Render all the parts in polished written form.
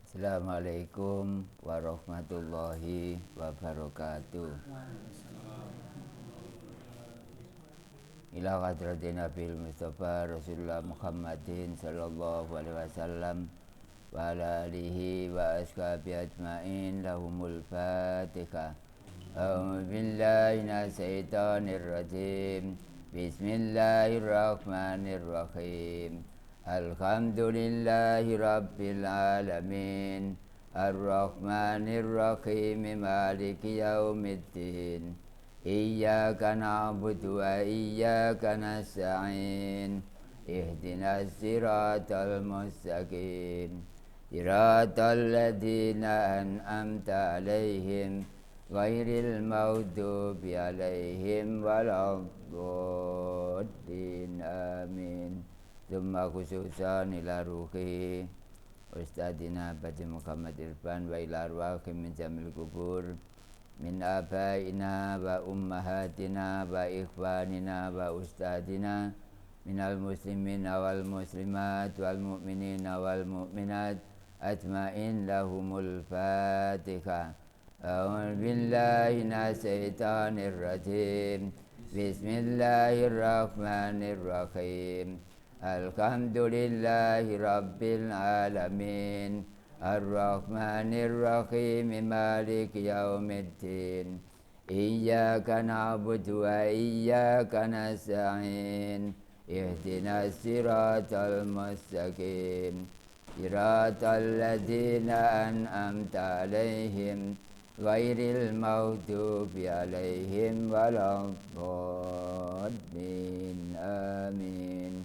Assalamualaikum warahmatullahi wabarakatuh. Ila hadratin Nabil Mustafa Rasulullah Muhammadin sallallahu alaihi wasallam wa ala alihi wa ashabi ajma'in lahumul fatihah. A'udzu billahi minasyaitonir rajim. Bismillahirrahmanirrahim. Alhamdulillahi rabbil alamin. Ar-Rahmanir-Rahim. Maliki yaumiddin. Iyyaka na'budu wa iyyaka nasta'in. Ihdinas siratal mustaqim. Siratal ladzina an'amta 'alaihim ghairil maghdubi 'alaihim waladdallin. Amin. Tsumma khususan ila ruhi Ustadina Badi Muhammad Irfan wa ila arwahi min jamil kubur min abaina wa ummahatina wa ikhwanina wa ustadina minal muslimina wal muslimat wal mu'minina wal mu'minat ajma'in lahumul fatihah. A'udzu billahi minasyaitonir rajim. Bismillahirrahmanirrahim. Alhamdulillahi rabbil alamin. Ar-Rahmanir-Rahim. Maliki yaumiddin. Iyyaka na'budu wa iyyaka nasta'in. Ihdinas siratal mustaqim. Siratal ladzina an'amta 'alaihim ghairil maghdubi 'alaihim waladdallin. Amin.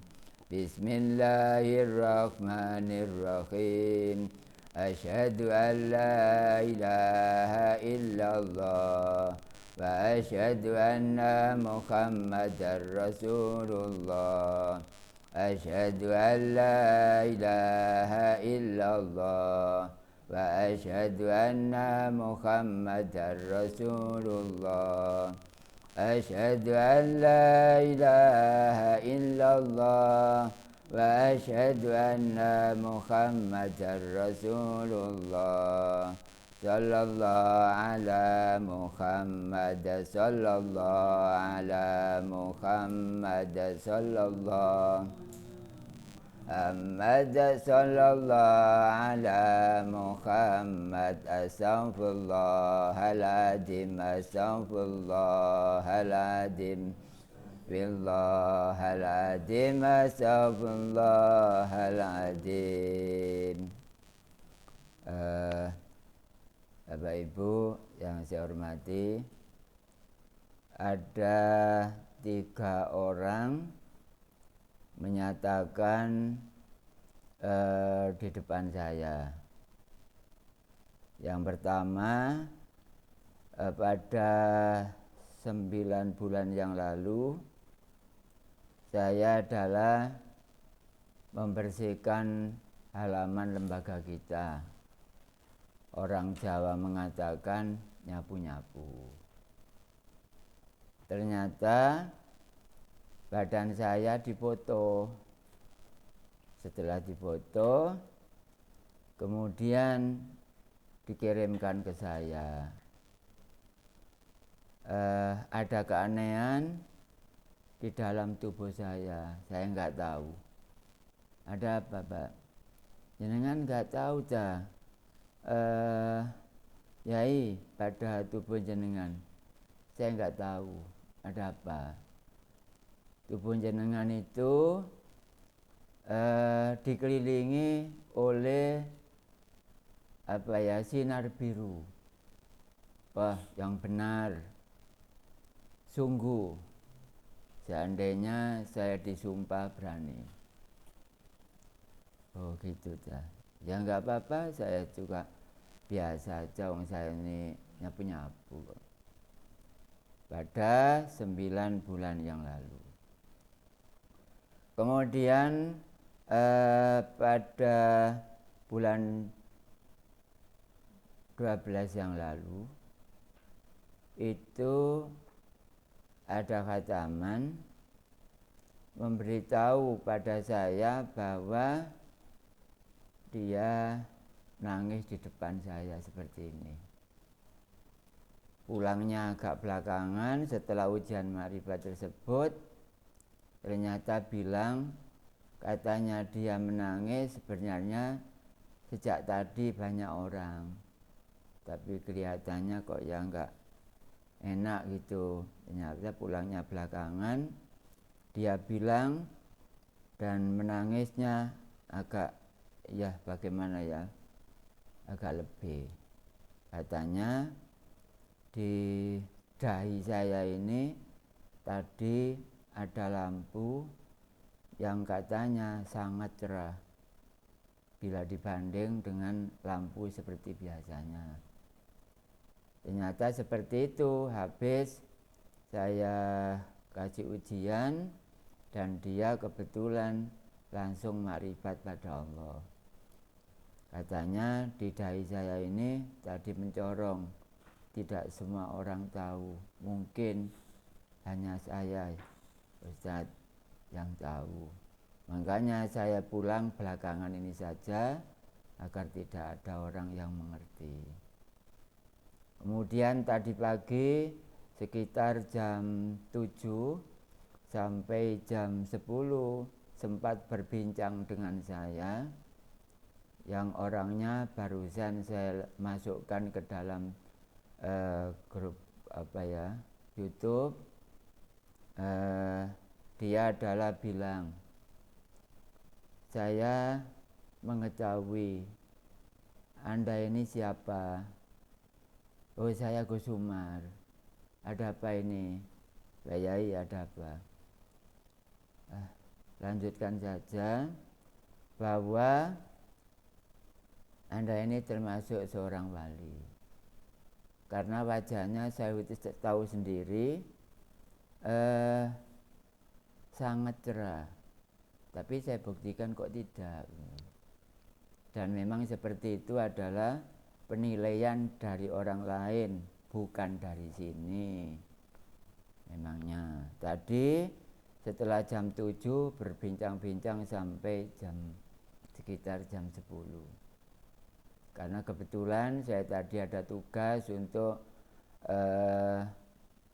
Bismillahirrahmanirrahim. Asyhadu an la ilaha illallah wa asyhadu anna Muhammadar Rasulullah. Asyhadu an la ilaha illallah wa asyhadu anna Muhammadar Rasulullah. Asyhadu an la ilaha illallah wa asyhadu anna Muhammadar Rasulullah. Sallallahu ala Muhammad, sallallahu ala Muhammad, sallallahu Muhammad, sallallahu ala Muhammad. Astaghfirullahaladzim, astaghfirullahaladzim, Billahaladzim, astaghfirullahaladzim. Bapak Ibu yang saya hormati, ada 3 orang menyatakan di depan saya. Yang pertama, pada 9 bulan yang lalu saya adalah membersihkan halaman lembaga kita. Orang Jawa mengatakan nyapu-nyapu. Ternyata badan saya dipoto. Setelah dipoto, kemudian dikirimkan ke saya. Ada keanehan di dalam tubuh saya nggak tahu. Ada apa, Pak? Jenengan nggak tahu dah. Yai, pada tubuh jenengan saya nggak tahu ada apa. Tubuh jenengan itu dikelilingi oleh sinar biru. Wah, yang benar. Sungguh, seandainya saya disumpah berani. Oh gitu dah. Ya nggak apa-apa, saya juga biasa aja, saya ini nyapu-nyapu. Pada 9 bulan yang lalu. Kemudian pada bulan 12 yang lalu itu ada khataman memberitahu pada saya bahwa dia nangis di depan saya seperti ini. Pulangnya agak belakangan setelah ujian makrifat tersebut, ternyata bilang katanya dia menangis sebenarnya sejak tadi banyak orang, tapi kelihatannya kok ya enggak enak gitu. Ternyata pulangnya belakangan dia bilang, dan menangisnya agak ya bagaimana ya, agak lebih. Katanya di dahi saya ini tadi ada lampu yang katanya sangat cerah bila dibanding dengan lampu seperti biasanya. Ternyata seperti itu. Habis saya kasih ujian dan dia kebetulan langsung makrifat pada Allah. Katanya di dahi saya ini tadi mencorong. Tidak semua orang tahu, mungkin hanya saya Ustadz yang tahu. Makanya saya pulang belakangan ini saja agar tidak ada orang yang mengerti. Kemudian tadi pagi sekitar jam 7 sampai jam 10 sempat berbincang dengan saya, yang orangnya barusan saya masukkan ke dalam grup YouTube. Dia adalah bilang, saya mengetahui Anda ini siapa. Oh, saya Gus Umar. Ada apa ini? Pak Yai, ada apa? Lanjutkan saja bahwa Anda ini termasuk seorang wali. Karena wajahnya saya tahu sendiri sangat cerah, tapi saya buktikan kok tidak. Dan memang seperti itu adalah penilaian dari orang lain, bukan dari sini. Memangnya tadi setelah jam 7 berbincang-bincang sampai sekitar jam 10. Karena kebetulan saya tadi ada tugas untuk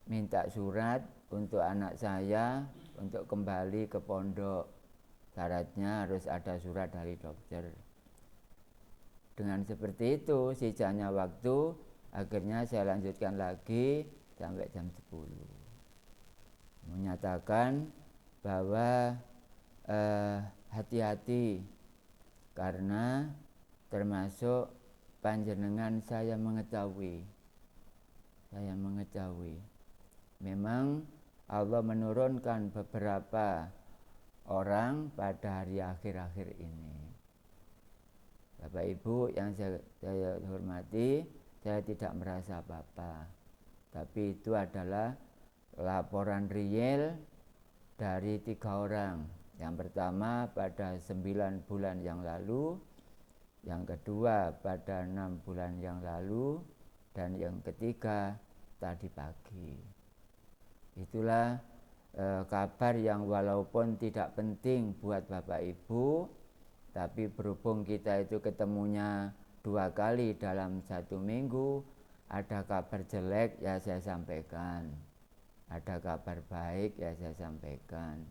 minta surat untuk anak saya untuk kembali ke pondok. Syaratnya harus ada surat dari dokter. Dengan seperti itu sisanya waktu, akhirnya saya lanjutkan lagi sampai jam 10. Menyatakan bahwa hati-hati, karena termasuk panjenengan saya mengetahui memang Allah menurunkan beberapa orang pada hari akhir-akhir ini. Bapak Ibu yang saya hormati, saya tidak merasa apa-apa, tapi itu adalah laporan real dari 3 orang. Yang pertama pada 9 bulan yang lalu, yang kedua pada 6 bulan yang lalu, dan yang ketiga tadi pagi. Itulah kabar yang walaupun tidak penting buat Bapak Ibu, tapi berhubung kita itu ketemunya 2 kali dalam 1 minggu, ada kabar jelek ya saya sampaikan, ada kabar baik ya saya sampaikan.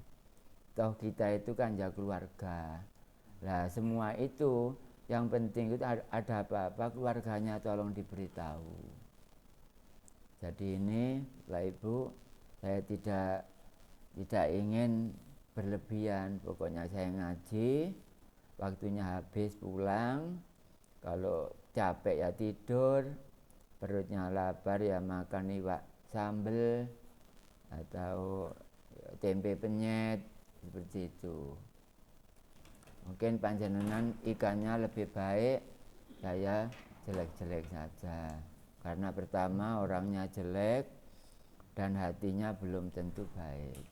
Toh kita itu kan ya keluarga. Nah semua itu yang penting itu ada apa-apa keluarganya tolong diberitahu. Jadi ini Bapak Ibu, saya tidak ingin berlebihan. Pokoknya saya ngaji, waktunya habis pulang. Kalau capek ya tidur, perutnya lapar ya makan iwak sambel atau tempe penyet, seperti itu. Mungkin panjenengan ikannya lebih baik, saya jelek-jelek saja. Karena pertama orangnya jelek dan hatinya belum tentu baik.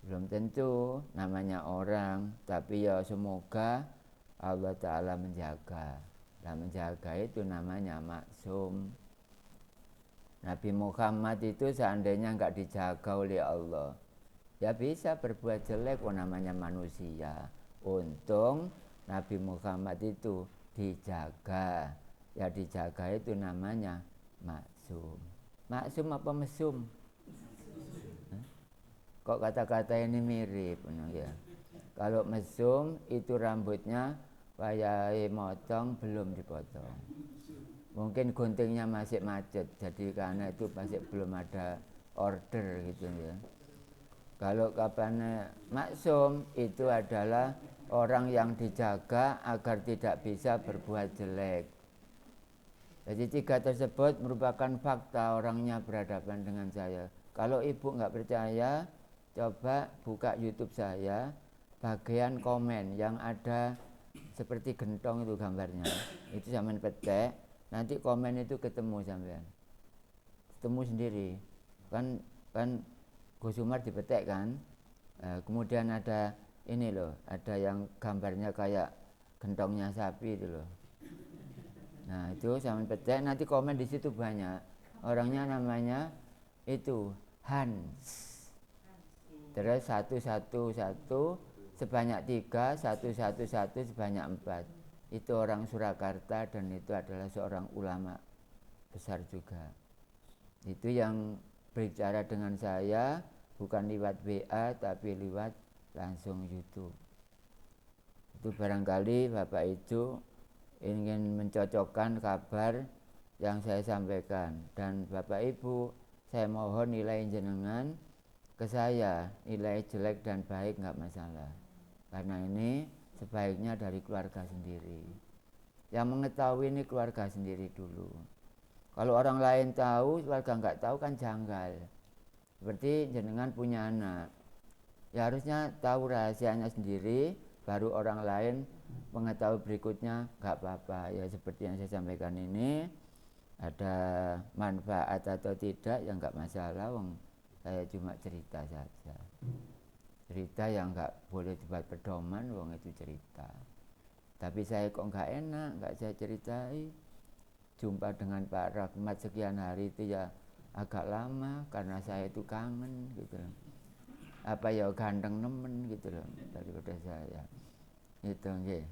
Belum tentu, namanya orang, tapi ya semoga Allah Ta'ala menjaga. Nah menjaga itu namanya maksum. Nabi Muhammad itu seandainya enggak dijaga oleh Allah, ya bisa berbuat jelek, namanya manusia. Untung Nabi Muhammad itu dijaga. Ya dijaga itu namanya maksum. Maksum apa mesum? Kok kata-kata ini mirip ya. Kalau mesum itu rambutnya wayai motong belum dipotong. Mungkin guntingnya masih macet, jadi karena itu masih belum ada order gitu ya. Kalau kapan maksum itu adalah orang yang dijaga agar tidak bisa berbuat jelek. Jadi 3 tersebut merupakan fakta orangnya berhadapan dengan saya. Kalau ibu nggak percaya, coba buka YouTube saya, bagian komen yang ada seperti gentong itu gambarnya. Itu sampean petek, nanti komen itu ketemu sampean. Ketemu sendiri. Kan Gus Umar dipetek kan. Kemudian ada ini loh, ada yang gambarnya kayak gentongnya sapi itu loh. Nah itu sampean petek, nanti komen di situ banyak. Orangnya namanya itu Hans. Terus 111 sebanyak 3, 111 sebanyak 4. Itu orang Surakarta dan itu adalah seorang ulama besar juga. Itu yang berbicara dengan saya bukan lewat WA tapi lewat langsung YouTube. Itu barangkali Bapak itu ingin mencocokkan kabar yang saya sampaikan, dan Bapak Ibu saya mohon nilai jenengan ke saya, nilai jelek dan baik nggak masalah, karena ini sebaiknya dari keluarga sendiri. Yang mengetahui ini keluarga sendiri dulu. Kalau orang lain tahu, keluarga nggak tahu kan janggal. Seperti jenengan punya anak, ya harusnya tahu rahasianya sendiri, baru orang lain mengetahui berikutnya nggak apa-apa. Ya seperti yang saya sampaikan ini, ada manfaat atau tidak ya nggak masalah, wong saya cuma cerita saja. Cerita yang nggak boleh dibuat pedoman, wong itu cerita. Tapi saya kok nggak enak, nggak saya ceritai. Jumpa dengan Pak Rahmat sekian hari itu ya agak lama karena saya itu kangen gitu loh. Apa ya ganteng nemen gitu loh daripada saya. Itu nggih.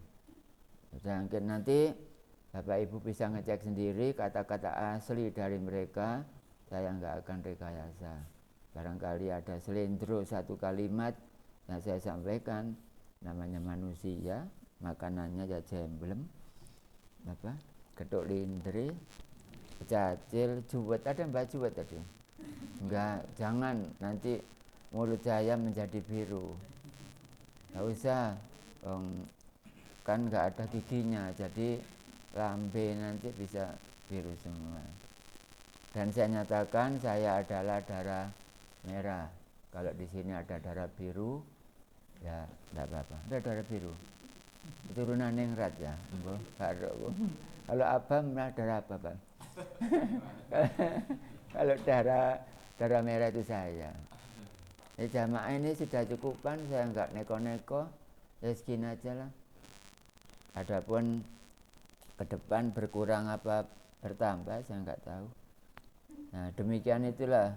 Mungkin nanti Bapak Ibu bisa ngecek sendiri kata-kata asli dari mereka, saya nggak akan rekayasa. Barangkali ada selindro satu kalimat yang saya sampaikan, namanya manusia, makanannya ya jemblem, apa, geduk lindri, cacil, juwet, ada mbak juwet tadi? Enggak, jangan nanti mulut saya menjadi biru. Nggak usah, kan nggak ada giginya, jadi lambe nanti bisa biru semua. Dan saya nyatakan saya adalah darah merah. Kalau di sini ada darah biru, ya tidak apa-apa. Ada darah biru, keturunan ningrat ya. Kalau abang darah apa, Bang? Kalau darah merah itu saya. Ya, jamaah ini sudah cukupan, saya nggak neko-neko, ya segini aja lah. Adapun ke depan berkurang apa bertambah saya nggak tahu. Nah demikian itulah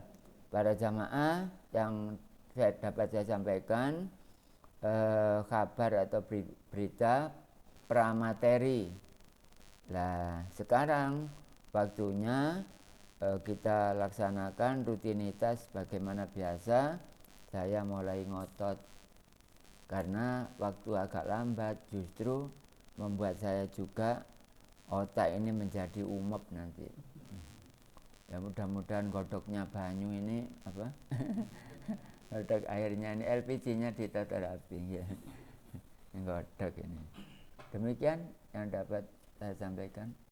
para jamaah yang dapat saya sampaikan, kabar atau berita pramateri. Nah sekarang waktunya kita laksanakan rutinitas bagaimana biasa. Saya mulai ngotot karena waktu agak lambat justru membuat saya juga otak ini menjadi umep nanti. Ya mudah-mudahan godoknya banyu ini apa? Godok airnya ini LPG-nya ditata rapi ya. Godok ini. Demikian yang dapat saya sampaikan.